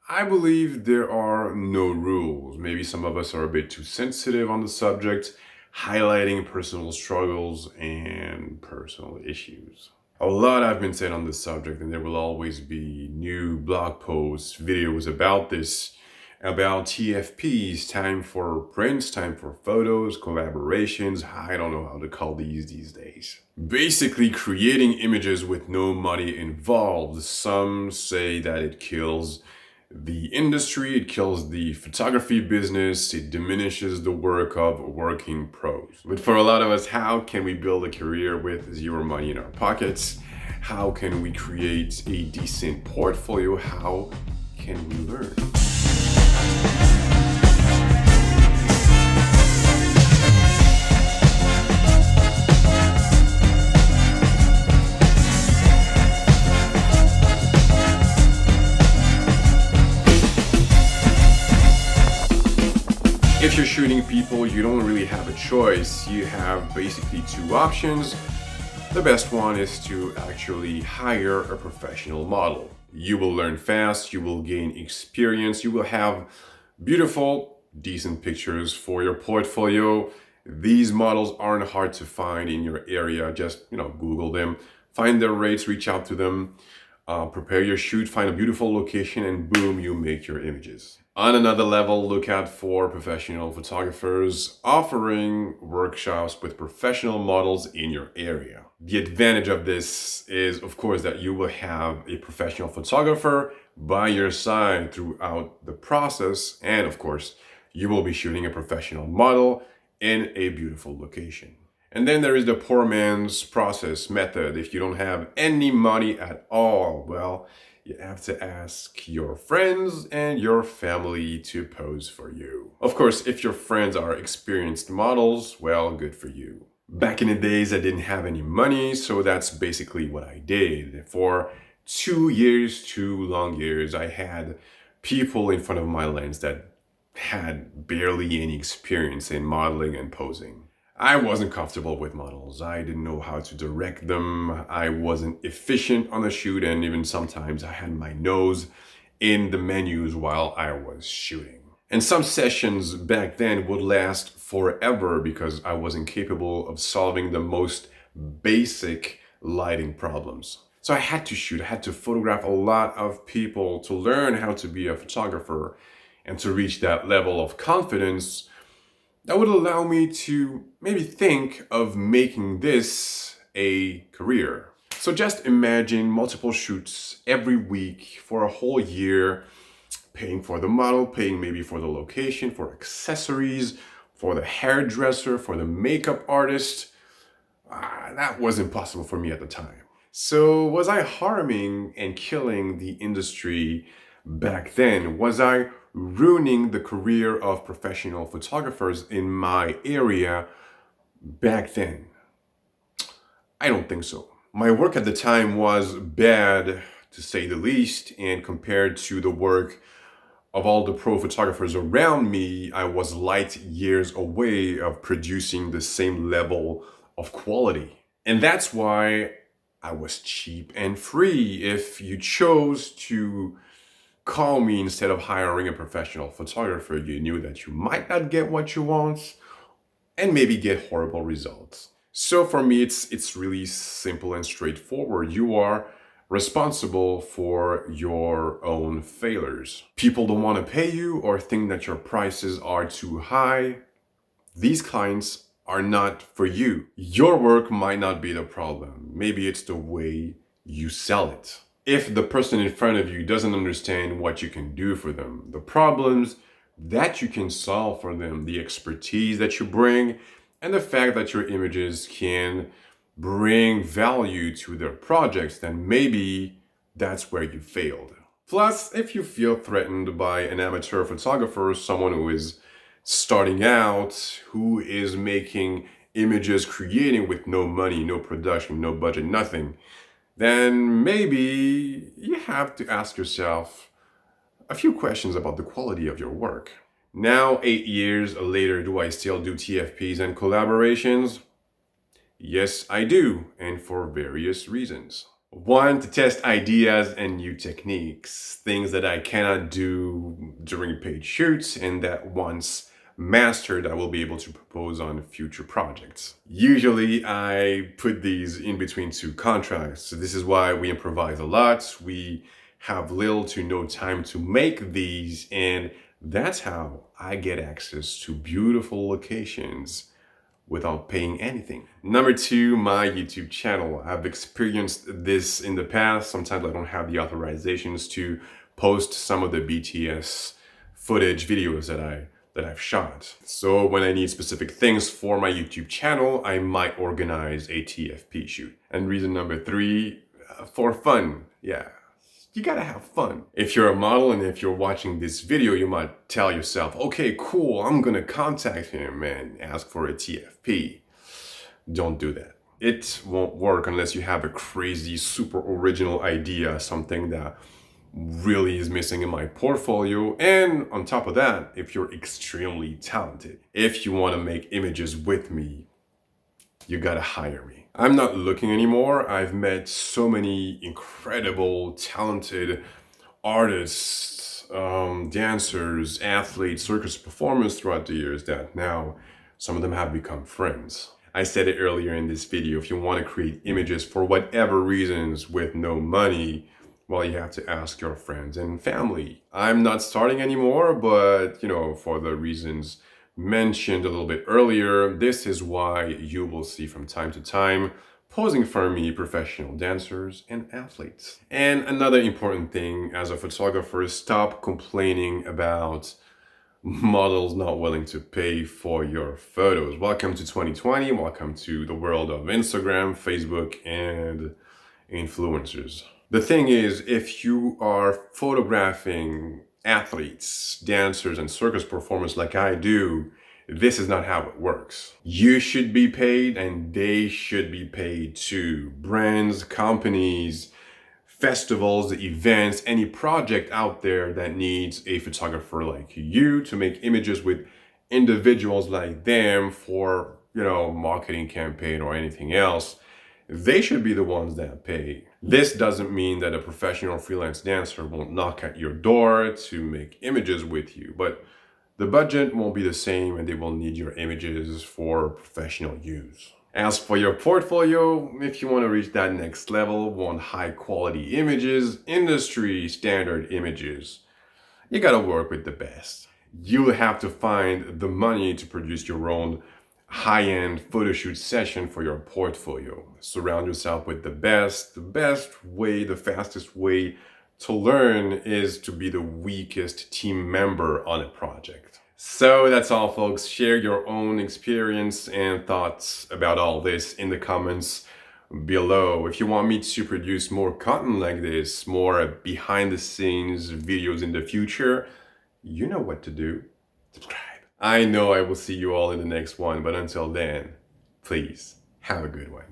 I believe there are no rules. Maybe some of us are a bit too sensitive on the subject, highlighting personal struggles and personal issues. A lot have been said on this subject, and there will always be new blog posts, videos about this, about TFPs, time for prints, time for photos, collaborations. I don't know how to call these days. Basically, creating images with no money involved. Some say that it kills the industry, it kills the photography business, it diminishes the work of working pros. But for a lot of us, how can we build a career with zero money in our pockets? How can we create a decent portfolio? How can we learn? If you're shooting people, you don't really have a choice. You have basically two options. The best one is to actually hire a professional model. You will learn fast, you will gain experience, you will have beautiful, decent pictures for your portfolio. These models aren't hard to find in your area. Just, Google them, find their rates, reach out to them, prepare your shoot, find a beautiful location, and boom, you make your images. On another level, look out for professional photographers offering workshops with professional models in your area. The advantage of this is, of course, that you will have a professional photographer by your side throughout the process. And of course, you will be shooting a professional model in a beautiful location. And then there is the poor man's process method. If you don't have any money at all, well, you have to ask your friends and your family to pose for you. Of course, if your friends are experienced models, well, good for you. Back in the days, I didn't have any money, so that's basically what I did. For 2 years, 2 long years, I had people in front of my lens that had barely any experience in modeling and posing. I wasn't comfortable with models. I didn't know how to direct them. I wasn't efficient on the shoot, and even sometimes I had my nose in the menus while I was shooting. And some sessions back then would last forever because I wasn't capable of solving the most basic lighting problems. So I had to shoot, I had to photograph a lot of people to learn how to be a photographer and to reach that level of confidence that would allow me to maybe think of making this a career. So just imagine multiple shoots every week for a whole year, paying for the model, paying maybe for the location, for accessories, for the hairdresser, for the makeup artist. That was impossible for me at the time. So was I harming and killing the industry back then? Was I ruining the career of professional photographers in my area back then? I don't think so. My work at the time was bad, to say the least, and compared to the work of all the pro photographers around me, I was light years away of producing the same level of quality. And that's why I was cheap and free. If you chose to call me instead of hiring a professional photographer, you knew that you might not get what you want and maybe get horrible results. So for me, it's really simple and straightforward. You are responsible for your own failures. People don't want to pay you or think that your prices are too high. These clients are not for you. Your work might not be the problem. Maybe it's the way you sell it. If the person in front of you doesn't understand what you can do for them, the problems that you can solve for them, the expertise that you bring, and the fact that your images can bring value to their projects, then maybe that's where you failed. Plus, if you feel threatened by an amateur photographer, someone who is starting out, who is making images, creating with no money, no production, no budget, nothing, then maybe you have to ask yourself a few questions about the quality of your work. Now, 8 years later, do I still do TFPs and collaborations? Yes, I do, and for various reasons. One, to test ideas and new techniques, things that I cannot do during paid shoots and that once mastered, I will be able to propose on future projects. Usually, I put these in between two contracts. So this is why we improvise a lot. We have little to no time to make these, and that's how I get access to beautiful locations without paying anything. Number two, my YouTube channel. I've experienced this in the past. Sometimes I don't have the authorizations to post some of the BTS footage videos that I've shot. So when I need specific things for my YouTube channel, I might organize a TFP shoot. And reason number three, for fun. Yeah, you gotta have fun. If you're a model and if you're watching this video, you might tell yourself, okay, cool, I'm gonna contact him and ask for a TFP. Don't do that. It won't work unless you have a crazy, super original idea, something that really is missing in my portfolio. And on top of that, if you're extremely talented, if you wanna make images with me, you gotta hire me. I'm not looking anymore. I've met so many incredible, talented artists, dancers, athletes, circus performers throughout the years that now some of them have become friends. I said it earlier in this video, if you want to create images for whatever reasons with no money, well, you have to ask your friends and family. I'm not starting anymore, but for the reasons mentioned a little bit earlier, this is why you will see from time to time posing for me professional dancers and athletes. And another important thing as a photographer, stop complaining about models not willing to pay for your photos. Welcome to 2020. Welcome to the world of Instagram, Facebook, and influencers. The thing is, if you are photographing athletes, dancers, and circus performers like I do, this is not how it works. You should be paid and they should be paid too. Brands, companies, festivals, events, any project out there that needs a photographer like you to make images with individuals like them for, marketing campaign or anything else, they should be the ones that pay. This doesn't mean that a professional freelance dancer won't knock at your door to make images with you, but the budget won't be the same and they will need your images for professional use. As for your portfolio, if you want to reach that next level, want high quality images, industry standard images, you gotta work with the best. You'll have to find the money to produce your own high-end photo shoot session for your portfolio. Surround yourself with the best. The best way, the fastest way to learn is to be the weakest team member on a project. So that's all, folks. Share your own experience and thoughts about all this in the comments below. If you want me to produce more content like this, more behind the scenes videos in the future, you know what to do. Subscribe. I know I will see you all in the next one, but until then, please have a good one.